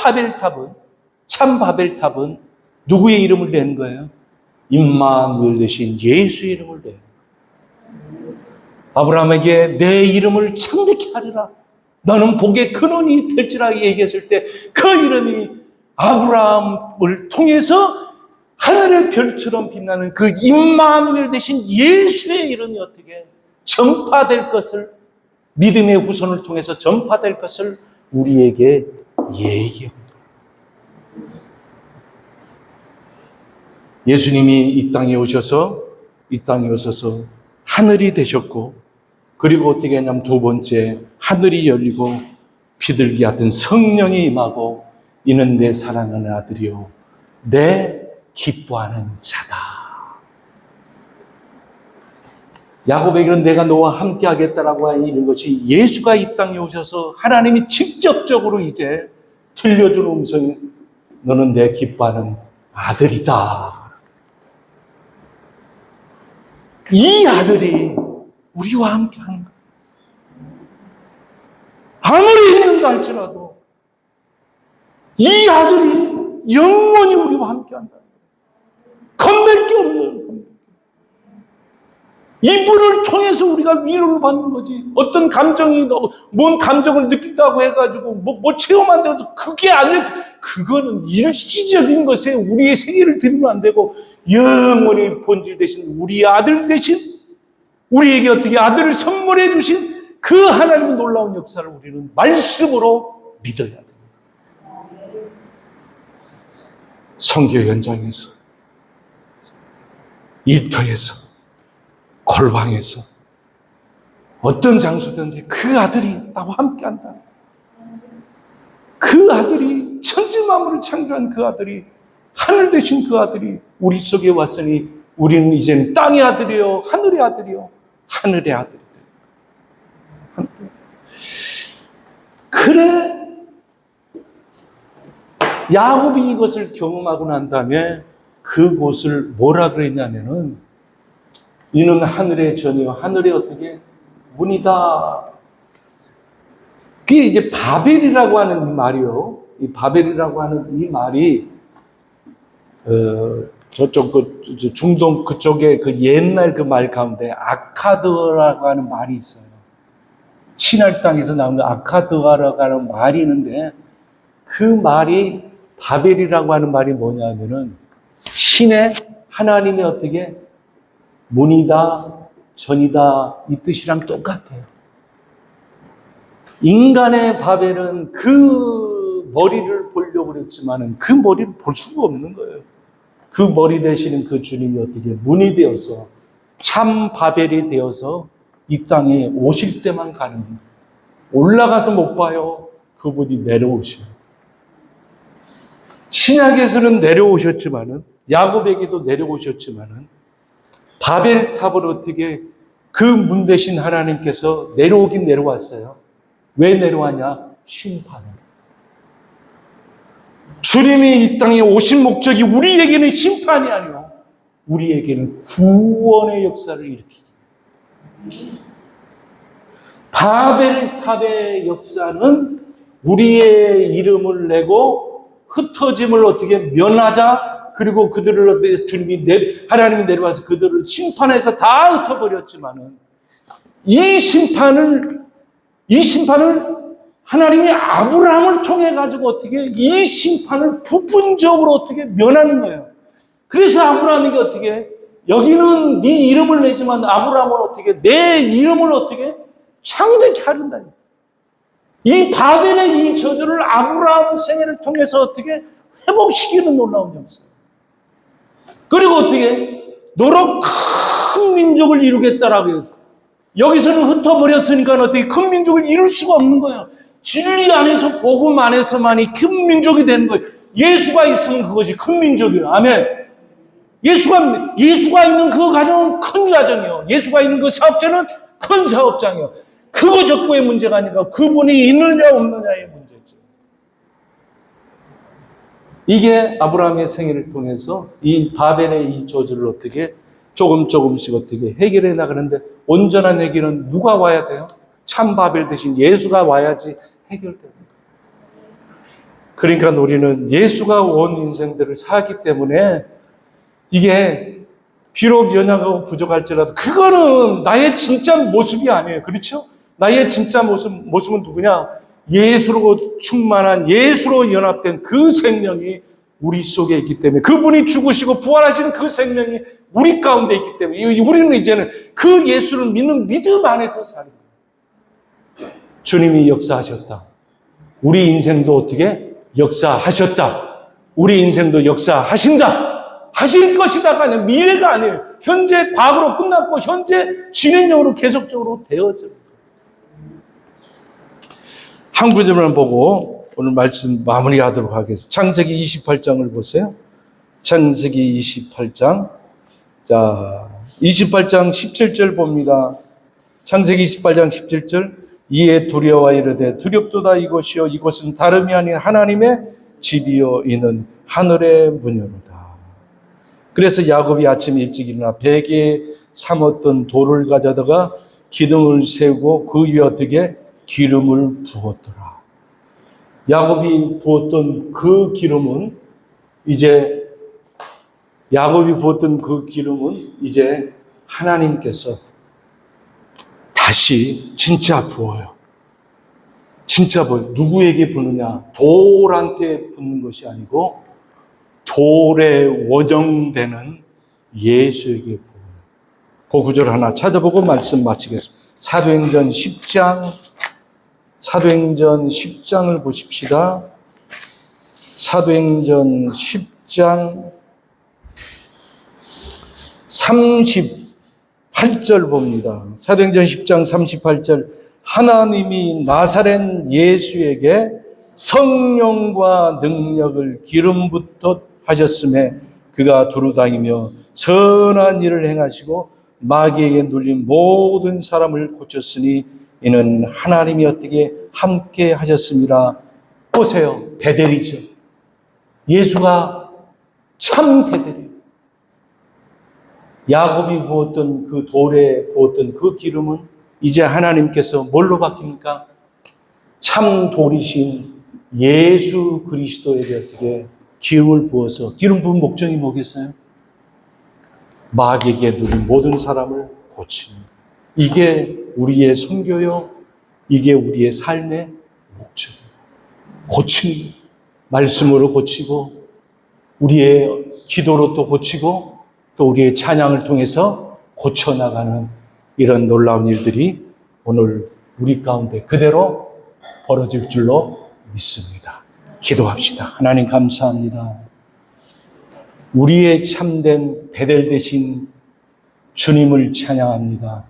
바벨탑은 누구의 이름을 낸 거예요? 임마누엘 대신 예수의 이름을 낸 거예요. 아브라함에게 내 이름을 창대케 하리라. 너는 복의 근원이 될지라 얘기했을 때 그 이름이 아브라함을 통해서 하늘의 별처럼 빛나는 그 임마누엘 대신 예수의 이름이 어떻게 전파될 것을, 믿음의 후손을 통해서 전파될 것을 우리에게 얘기합니다. 예수님이 이 땅에 오셔서 하늘이 되셨고, 그리고 어떻게 하냐면 두 번째, 하늘이 열리고 비둘기 같은 성령이 임하고 이는 내 사랑하는 아들이요 내 기뻐하는 자다. 야곱에게는 내가 너와 함께 하겠다라고 하는 것이 예수가 이 땅에 오셔서 하나님이 직접적으로 이제 들려준 음성이 너는 내 기뻐하는 아들이다. 이 아들이 우리와 함께 하는 거예요. 아무리 힘든다 할지라도 이 아들이 영원히 우리와 함께 한다. 겁낼 게 없는 거예요. 이분을 통해서 우리가 위로를 받는 거지. 어떤 감정이, 뭔 감정을 느낀다고 해가지고, 뭐 체험한다고 그게 아니라, 그거는 일시적인 것에 우리의 생애를 드리면 안 되고, 영원히 본질 대신 우리 아들 대신, 우리에게 어떻게 아들을 선물해 주신 그 하나님의 놀라운 역사를 우리는 말씀으로 믿어야 됩니다. 선교 현장에서, 일터에서, 골방에서, 어떤 장소든지 그 아들이 나와 함께 한다. 그 아들이 천지 만물을 창조한 그 아들이 하늘 되신 그 아들이 우리 속에 왔으니 우리는 이제는 땅의 아들이요 하늘의 아들이요 하늘의 아들이 돼요. 그래 야곱이 이것을 경험하고 난 다음에 그곳을 뭐라 그랬냐면은 이는 하늘의 전이요 하늘의 어떻게 문이다. 그게 이제 바벨이라고 하는 이 말이요. 이 바벨이라고 하는 이 말이 저쪽 중동 그쪽에 그 옛날 그 말 가운데 아카드라고 하는 말이 있어요. 신할 땅에서 나온 아카드라고 하는 말이 있는데 그 말이 바벨이라고 하는 말이 뭐냐면은 신의 하나님의 어떻게 문이다 전이다 이 뜻이랑 똑같아요. 인간의 바벨은 그 머리를 보려고 그랬지만은 그 머리를 볼 수가 없는 거예요. 그 머리 되시는 그 주님이 어떻게 문이 되어서 참 바벨이 되어서 이 땅에 오실 때만 가는 거예요. 올라가서 못 봐요. 그분이 내려오셔요. 신약에서는 내려오셨지만은 야곱에게도 내려오셨지만은 바벨탑을 어떻게 그 문 대신 하나님께서 내려오긴 내려왔어요. 왜 내려왔냐? 심판을. 주님이 이 땅에 오신 목적이 우리에게는 심판이 아니요 우리에게는 구원의 역사를 일으키기. 바벨탑의 역사는 우리의 이름을 내고 흩어짐을 어떻게 면하자. 그리고 그들을 어떻게 하나님이 내려와서 그들을 심판해서 다 흩어버렸지만은 이 심판을 하나님이 아브라함을 통해 가지고 어떻게 이 심판을 부분적으로 어떻게 면하는 거예요. 그래서 아브라함에게 어떻게 여기는 네 이름을 내지만 아브라함은 어떻게 내 이름을 어떻게 창대케 하린다. 이 바벨의 이 저주를 아브라함 생애를 통해서 어떻게 회복시키는 놀라운 역사. 그리고 어떻게 너로 큰 민족을 이루겠다라고 해요. 여기서는 흩어버렸으니까 어떻게 큰 민족을 이룰 수가 없는 거예요. 진리 안에서 복음 안에서만이 큰 민족이 되는 거예요. 예수가 있으면 그것이 큰 민족이에요. 아멘. 예수가 있는 그 가정은 큰 가정이에요. 예수가 있는 그 사업자는 큰 사업장이에요. 그거 적고의 문제가 아니라 그분이 있느냐 없느냐의 문제죠. 이게 아브라함의 생애를 통해서 이 바벨의 이 저주를 어떻게 조금씩 어떻게 해결해 나가는데 온전한 해결은 누가 와야 돼요? 참 바벨 대신 예수가 와야지 해결됩니다. 그러니까 우리는 예수가 온 인생들을 살기 때문에 이게 비록 연약하고 부족할지라도 그거는 나의 진짜 모습이 아니에요. 그렇죠? 나의 진짜 모습은 누구냐? 예수로 충만한 예수로 연합된 그 생명이 우리 속에 있기 때문에 그분이 죽으시고 부활하신 그 생명이 우리 가운데 있기 때문에 우리는 이제는 그 예수를 믿는 믿음 안에서 사는 거예요. 주님이 역사하셨다. 우리 인생도 어떻게 역사하셨다. 우리 인생도 역사하신다. 하실 것이다가 아니라 미래가 아니에요. 현재 과거로 끝났고 현재 진행형으로 계속적으로 되어져요. 한 구절만 보고 오늘 말씀 마무리하도록 하겠습니다. 창세기 28장을 보세요. 창세기 28장. 자, 28장 17절 봅니다. 창세기 28장 17절. 이에 두려워 이르되 두렵도다 이곳이요 이곳은 다름이 아닌 하나님의 집이요 이는 하늘의 문이로다. 그래서 야곱이 아침 일찍 일어나 베개에 삼았던 돌을 가져다가 기둥을 세우고 그 위에 어떻게 기름을 부었더라. 야곱이 부었던 그 기름은 이제 하나님께서 다시 진짜 부어요. 진짜 부어요. 누구에게 부느냐? 돌한테 붓는 것이 아니고 돌에 원형되는 예수에게 부어요. 그 구절 하나 찾아보고 말씀 마치겠습니다. 사도행전 10장을 보십시다. 사도행전 10장 38절 봅니다. 사도행전 10장 38절. 하나님이 나사렛 예수에게 성령과 능력을 기름 붓듯 하셨음에 그가 두루다니며 선한 일을 행하시고 마귀에게 눌린 모든 사람을 고쳤으니 이는 하나님이 어떻게 함께 하셨습니다. 보세요. 베델이죠. 예수가 참 베델이에요. 야곱이 부었던 그 돌에 부었던 그 기름은 이제 하나님께서 뭘로 바뀝니까? 참 돌이신 예수 그리스도에게 어떻게 기름을 부어서, 기름 부은 목적이 뭐겠어요? 마귀에게 누린 모든 사람을 고치는, 이게 우리의 선교요, 이게 우리의 삶의 목적이에요. 고치는, 말씀으로 고치고 우리의 기도로 또 고치고 또 우리의 찬양을 통해서 고쳐나가는 이런 놀라운 일들이 오늘 우리 가운데 그대로 벌어질 줄로 믿습니다. 기도합시다. 하나님 감사합니다. 우리의 참된 베델 되신 주님을 찬양합니다.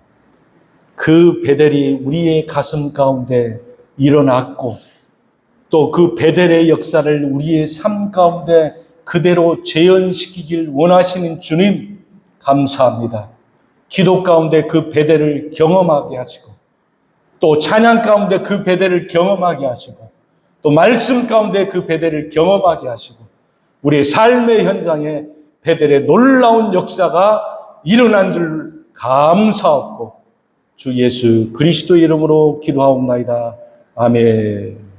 그 베델이 우리의 가슴 가운데 일어났고 또 그 베델의 역사를 우리의 삶 가운데 그대로 재현시키길 원하시는 주님 감사합니다. 기도 가운데 그 베델을 경험하게 하시고 또 찬양 가운데 그 베델을 경험하게 하시고 또 말씀 가운데 그 베델을 경험하게 하시고 우리의 삶의 현장에 베델의 놀라운 역사가 일어난 줄 감사하고 주 예수 그리스도 이름으로 기도하옵나이다. 아멘.